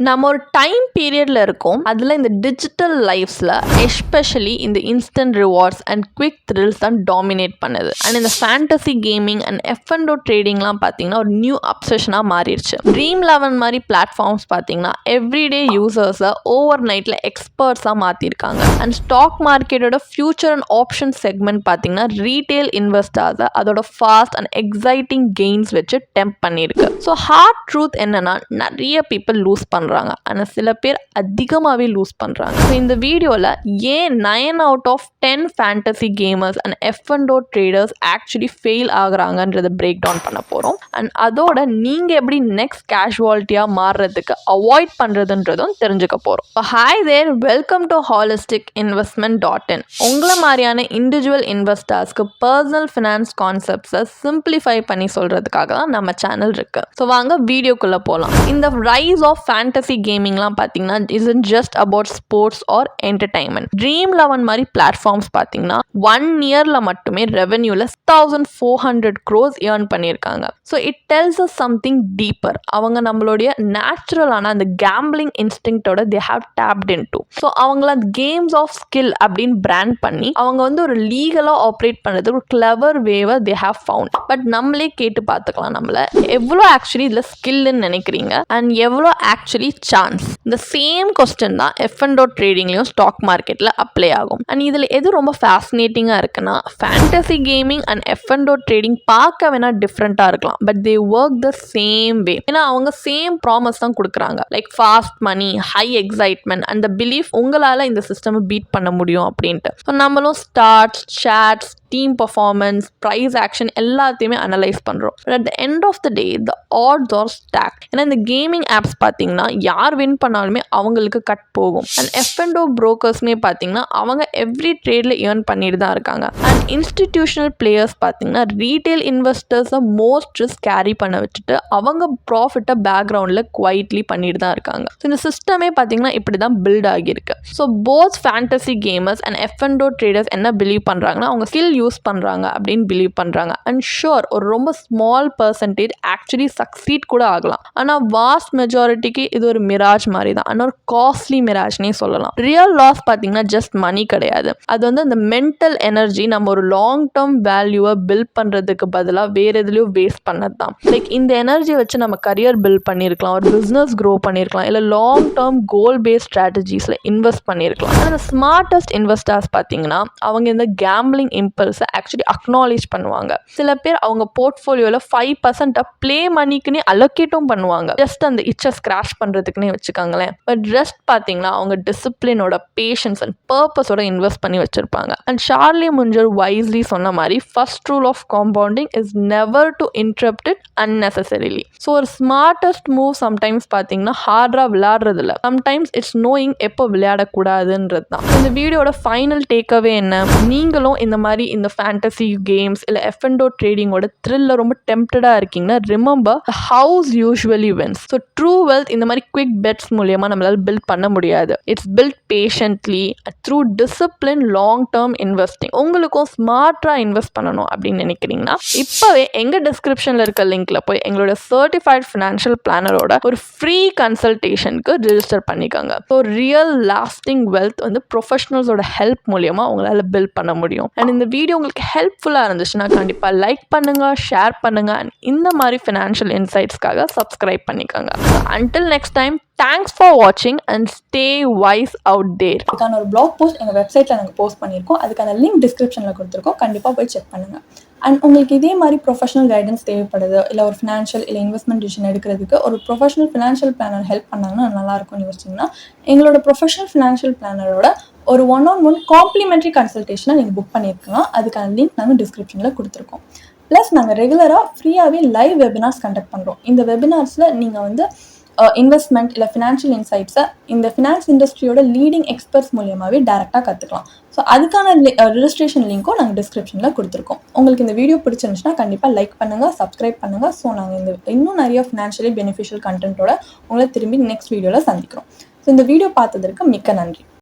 நம்ம ஒரு டைம் பீரியட்ல இருக்கோம். அதில் இந்த டிஜிட்டல் லைஃப்ஸில் எஸ்பெஷலி இந்த instant rewards and quick thrills தான் டாமினேட் பண்ணுது. அண்ட் இந்த ஃபேண்டசி கேமிங் அண்ட் F&O ட்ரேடிங்லாம் பார்த்தீங்கன்னா ஒரு நியூ அப்சஷனாக மாறிடுச்சு. Dream11 மாதிரி பிளாட்ஃபார்ம்ஸ் பார்த்தீங்கன்னா எவ்ரிடே யூசர்ஸை ஓவர் நைட்டில் எக்ஸ்பர்ட்ஸாக மாற்றிருக்காங்க. அண்ட் ஸ்டாக் மார்க்கெட்டோட ஃபியூச்சர் அண்ட் ஆப்ஷன் செக்மெண்ட் பார்த்தீங்கன்னா ரீட்டைல் இன்வெஸ்டர்ஸை அதோட ஃபாஸ்ட் அண்ட் எக்ஸைட்டிங் கெயின்ஸ் வச்சு டெம்ப் பண்ணியிருக்கு. ஸோ ஹார்ட் ட்ரூத் என்னன்னா நிறைய பீப்புள் லூஸ் பண்ணுறாங்க, ஆனால் சில பேர் அதிகமாகவே லூஸ் பண்ணுறாங்க. ஸோ இந்த வீடியோவில் ஏன் 9 out of 10 fantasy gamers and F&O traders actually fail ஆகுறாங்கன்றதை பிரேக் டவுன் பண்ண போகிறோம். அண்ட் அதோட நீங்கள் எப்படி நெக்ஸ்ட் கேஷுவாலிட்டியாக மாறுறதுக்கு அவாய்ட் பண்ணுறதுன்றதும் தெரிஞ்சுக்க போகிறோம். இப்போ hi there, welcome to holistic.investment.in. உங்களை மாதிரியான இண்டிவிஜுவல் இன்வெஸ்டர்ஸ்க்கு பர்சனல் ஃபினான்ஸ் கான்செப்ட்ஸை சிம்பிளிஃபை பண்ணி சொல்கிறதுக்காக தான் நம்ம சேனல் இருக்குது. ஸோ வாங்க வீடியோக்குள்ளே போகலாம். இந்த ரைஸ் ஆஃப் ஃபேண்டசி கேமிங்லாம் பார்த்தீங்கன்னா isn't just about sports or entertainment. Dream11 மாதிரி பிளாட்ஃபார்ம்ஸ் பார்த்தீங்கன்னா 1 இயரில் மட்டுமே ரெவென்யூவில் 1,400 crores ஏர்ன் பண்ணியிருக்காங்க. So it tells us something deeper. அவங்க நம்மளுடைய நேச்சுரலான அந்த கேம்பிளிங் இன்ஸ்டிங்க்டோட they have tapped into. So அவங்கள கேம்ஸ் ஆஃப் ஸ்கில் அப்படின்னு பிராண்ட் பண்ணி அவங்க வந்து ஒரு லீகலாக ஆப்ரேட் பண்ணுறது ஒரு கிளவர் வேவை they have found. பட் நம்மளே கேட்டு பார்த்துக்கலாம், நம்மள எவ்வளோ ஆக்சுவலி இதில் ஸ்கில்னு நினைக்கிறீங்க அண்ட் எவ்வளோ ஆக்சுவலி சான்ஸ். இந்த சேம் கொஸ்டின் தான் F&O ட்ரேடிங்லையும் ஸ்டாக் மார்க்கெட்டில் அப்ளை ஆகும். அண்ட் இதில் எது ரொம்ப ஃபேசினேட்டிங்காக இருக்குன்னா fantasy gaming and F&O trading பார்க்க வேணா டிஃப்ரெண்ட்டாக இருக்கலாம், but they work the same way. ஏன்னா அவங்க சேம் ப்ராமிஸ் தான் கொடுக்குறாங்க, like fast money, high excitement and the belief உங்களால் இந்த சிஸ்டம் பீட் பண்ண முடியும் அப்படின்ட்டு. ஸோ நம்மளும் stats, charts, team performance, price action எல்லாத்தையுமே அனலைஸ் பண்ணுறோம். But at the end of the day the odds are stack. ஏன்னா இந்த கேமிங் ஆப்ஸ் பார்த்தீங்கன்னா யார் வின் பண்ணாலுமே அவங்களுக்கு கட் போகும். அண்ட் F&O ப்ரோக்கர்ஸ்மே பார்த்தீங்கன்னா அவங்க எவ்ரி ட்ரேடில் ஏர்ன் பண்ணிட்டு தான் இருக்காங்க. அண்ட் இன்ஸ்டிடியூஷனல் பிளேயர்ஸ் பார்த்தீங்கன்னா ரீட்டைல் இன்வெஸ்டர்ஸை மோஸ்ட் ரிஸ்க் கேரி பண்ண வச்சுட்டு அவங்க ப்ராஃபிட்டை பேக்ரவுண்டில் குவைட்லி பண்ணிட்டு தான் இருக்காங்க. ஸோ இந்த சிஸ்டமே பார்த்தீங்கன்னா இப்படி தான் பில்ட் ஆகியிருக்கு. So both fantasy gamers and F&O traders என்ன பிலீவ் பண்ணுறாங்கன்னா அவங்க ஸ்கில் யூஸ் பண்ணுறாங்க அப்படின்னு பிலீவ் பண்ணுறாங்க. அண்ட் ஷுர் ஒரு ரொம்ப ஸ்மால் பர்சன்டேஜ் ஆக்சுவலி சக்சீட் கூட ஆகலாம். ஆனால் வாஸ்ட் மெஜாரிட்டிக்கு இது ஒரு மிராஜ் மாதிரி தான், ஆனால் ஒரு காஸ்ட்லி மிராஜ்னே சொல்லலாம். ரியல் லாஸ் பார்த்தீங்கன்னா ஜஸ்ட் மணி கிடையாது, அது வந்து அந்த மென்டல் எனர்ஜி நம்ம ஒரு லாங் டேர்ம் வேல்யூவை பில்ட் பண்ணுறதுக்கு பதிலாக வேறு எதுலையும் வேஸ்ட் பண்ணது தான். லைக் இந்த எனர்ஜியை வச்சு நம்ம கரியர் பில்ட் பண்ணியிருக்கலாம், ஒரு பிஸ்னஸ் க்ரோ பண்ணியிருக்கலாம், இல்லை லாங் டேர்ம் கோல் பேஸ்ட் ஸ்ட்ராட்டஜிஸில் இன்வெஸ்ட் பண்ணியிருக்கலாம். அந்த ஸ்மார்ட்டஸ்ட் இன்வெஸ்டர்ஸ் பார்த்தீங்கன்னா அவங்க இந்த கேம்பிளிங் இம்பல்ஸை ஆக்சுவலி அக்னாலேஜ் பண்ணுவாங்க. சில பேர் அவங்க போர்ட்ஃபோலியோவில் 5% ப்ளே மணிக்குன்னே அலோகேட்டும் பண்ணுவாங்க, ஜஸ்ட் அந்த இச்சை ஸ்க்ராச் பண்ணுறதுக்குன்னே வச்சுக்காங்களேன். பட் ரெஸ்ட் பார்த்தீங்கன்னா அவங்க டிசிப்ளினோட, பேஷன்ஸ் அண்ட் பர்பஸோட இன்வெஸ்ட் பண்ணி வச்சிருப்பாங்க. அண்ட் சார்லி முஞ்சர் வைஸ்லி சொன்ன மாதிரி first rule of compounding is never to interrupt it unnecessarily. So ஒரு ஸ்மார்ட்டஸ்ட் மூவ் சம்டைம்ஸ் பார்த்தீங்கன்னா ஹார்டாக விளையாடுறது இல்லை, சம்டைம்ஸ் இட்ஸ் நோயிங் எப்போ விளையாடக்கூடாதுன்றது தான். இந்த வீடியோட ஃபைனல் டேக்அவே என்ன, நீங்களும் இந்த மாதிரி இந்த ஃபேண்டசி கேம்ஸ் இல்லை F&O ட்ரேடிங்கோட த்ரில்ல ரொம்ப டெம்ப்டடாக இருக்கீங்கன்னா remember house usually wins. So true wealth இந்த மாதிரி குவிக் பெட்ஸ் மூலியமாக நம்மளால் பில்ட் பண்ண முடியாது. It's built patiently through discipline, long term investing. உங்களுக்கும் ஸ்மார்ட்டாக இன்வெஸ்ட் பண்ணணும் அப்படின்னு நினைக்கிறீங்கன்னா இப்போவே எங்கள் டிஸ்கிரிப்ஷனில் இருக்க லிங்க்ல போய் எங்களோட சர்டிஃபைட் ஃபினான்ஷியல் பிளானரோட ஒரு ஃப்ரீ கன்சல்டேஷனுக்கு ரிஜிஸ்டர் பண்ணிக்கோங்க. ஸோ ரியல் லாஸ்டிங் வெல்த் வந்து ப்ரொஃபஷனல்ஸோட ஹெல்ப் மூலியமாக உங்களால் பில்ட் பண்ண முடியும். அண்ட் இந்த வீடியோ உங்களுக்கு ஹெல்ப்ஃபுல்லாக இருந்துச்சுன்னா கண்டிப்பாக லைக் பண்ணுங்க, ஷேர் பண்ணுங்க அண்ட் இந்த மாதிரி ஃபினான்ஷியல் இன்சைட்ஸ்க்காக சப்ஸ்கிரைப் பண்ணிக்கோங்க. Until next time, thanks for வாட்சிங் and stay wise out there. அதுக்கான ஒரு பிளாக் போஸ்ட் எங்கள் வெப்சைட்டில் நாங்கள் போஸ்ட் பண்ணியிருக்கோம், அதுக்கான லிங்க் டிஸ்கிரிப்ஷனில் கொடுத்துருக்கோம், கண்டிப்பாக போய் செக் பண்ணுங்கள். அண்ட் உங்களுக்கு இதே மாதிரி ப்ரொஃபஷனல் கைடன்ஸ் தேவைப்படுது, இல்லை ஒரு ஃபினான்ஷியல் இல்லை இன்வெஸ்ட்மெண்ட் டிசிஷன் எடுக்கிறதுக்கு ஒரு ப்ரொஃபஷனல் ஃபினான்ஷியல் பிளானர் ஹெல்ப் பண்ணாங்கன்னா நல்லாயிருக்கும்னு யோசிச்சிங்கன்னா எங்களோட ப்ரொஃபஷனல் ஃபினான்ஷியல் பிளானரோட ஒரு 1-on-1 காம்ப்ளிமெண்ட்ரி கன்சல்டேஷனை நீங்கள் புக் பண்ணியிருக்கலாம். அதுக்கான லிங்க் நாங்கள் டிஸ்கிரிப்ஷனில் கொடுத்துருக்கோம். ப்ளஸ் நாங்கள் ரெகுலராக ஃப்ரீயாகவே லைவ் வெபினார்ஸ் கண்டக்ட் பண்ணுறோம். இந்த வெபினார்ஸில் நீங்கள் வந்து இன்வெஸ்ட்மெண்ட் இல்லை ஃபினான்ஷியல் இன்சைட்ஸை இந்த ஃபினான்ஸ் இண்டஸ்ட்ரியோட லீடிங் எக்ஸ்பர்ட்ஸ் மூலியமாகவே டேரெக்டாக கற்றுக்கலாம். ஸோ அதுக்கான ரிஜிஸ்ட்ரேஷன் லிங்க்கும் நாங்கள் டிஸ்கிரிப்ஷனில் கொடுத்துருக்கோம். உங்களுக்கு இந்த வீடியோ பிடிச்சிருந்துச்சுன்னா கண்டிப்பாக லைக் பண்ணுங்கள், சப்ஸ்கிரைப் பண்ணுங்கள். ஸோ நாங்கள் இன்னும் நிறைய ஃபினான்ஷியலி பெனிஃபிஷியல் கண்டென்ட்டோட உங்களை திரும்பி நெக்ஸ்ட் வீடியோவில் சந்திக்கிறோம். ஸோ இந்த வீடியோ பார்த்ததற்கு மிக்க நன்றி.